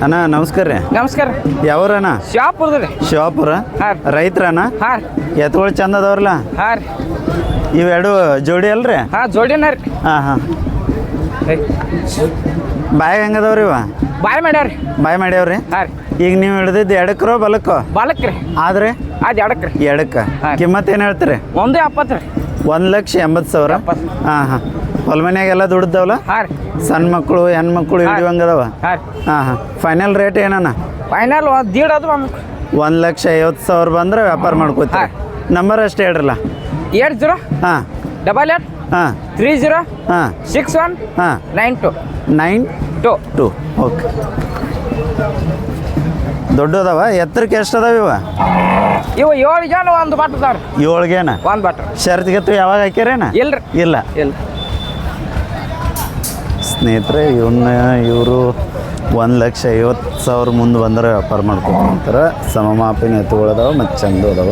ಅಣ್ಣ ನಮಸ್ಕಾರ ರೀ. ನಮಸ್ಕಾರ. ಯಾವ್ರಣ್ಣ? ಶಿವಾಪುರದ ರೀ. ಶಿವಾಪುರ. ಹಾಂ. ರೈತರಣ್ಣ? ಹಾಂ. ಎತ್ತುಗಳು ಚಂದ ಅದಾವ್ರಲ್ಲ? ಹಾಂ ರೀ. ಇವೆರಡು ಜೋಡಿ ಅಲ್ರಿ? ಹಾಂ ಜೋಡಿನ ರೀ. ಹಾಂ ಹಾಂ. ಬಾಯಿ ಹೆಂಗದವ್ರಿ ಇವ? ಬಾಯ್ ಮಾಡ್ಯಾವ್ರಿ. ಬಾಯಿ ಮಾಡ್ಯಾವ್ರಿ? ಹಾಂ ರೀ. ಈಗ ನೀವು ಹಿಡಿದಿದ್ದು ಎಡಕ್ಕರೋ ಬಲಕ್ಕೋ? ಬಾಲಕ್ ರೀ. ಆದ್ರೆ ಅದು ಎಡಕ್ಕೆ ರೀ. ಎಡಕ್ಕೆ. ಹಾಂ. ಕಿಮ್ಮತ್ತು ಏನು ಹೇಳ್ತೀರಿ? 1.70 ರೀ. 1,80,000. 70. ಹಾಂ ಹಾಂ. ಹೊಲ ಮನ್ಯಾಗೆಲ್ಲ ದುಡ್ದವಲ್ಲ? ಹಾಂ ರೀ. ಸಣ್ಣ ಮಕ್ಕಳು ಹೆಣ್ಮಕ್ಳು ಹಿಡಿಯುವಂಗದವ? ಹಾಂ ರೀ. ಹಾಂ ಹಾಂ. ಫೈನಲ್ ರೇಟ್ ಏನಣ್ಣ? ಫೈನಲ್ ದೀಡ್ ಅದು ಬಂದು 1,50,000 ಬಂದ್ರೆ ವ್ಯಾಪಾರ ಮಾಡ್ಕೋತೀರಿ. ಹಾಂ. ನಂಬರ್ ಅಷ್ಟೇ ಹೇಳ್ರಲ್ಲ. 80 ಹಾಂ 88 ಹಾಂ 30 ಹಾಂ 61 ಹಾಂ 92 92. ಓಕೆ. ದೊಡ್ಡದವ? ಎತ್ತರಕ್ಕೆ ಎಷ್ಟು ಅದಾವ ಇವ? ಇವು 7 ಜನ ಒಂದು ಬಟ್ ಅದಾವ್ರಿ. 7 ಗೇನ? ಒಂದು ಬಟ್. ಶರ್ತ್ಗೆತ್ತು ಯಾವಾಗ ಹಾಕ್ಯಾರೇನ? ಇಲ್ರಿ. ಇಲ್ಲ. ಇಲ್ಲ ಸ್ನೇಹಿತರೆ ಇವರು 1,50,000 ಮುಂದೆ ಬಂದ್ರೆ ವ್ಯಾಪಾರ ಮಾಡ್ಕೊತಾರೆ. ಸಮಮಾಪಿನ ಎತ್ತುಗಳದಾವ ಮತ್ತು ಚಂದ ಅದಾವ.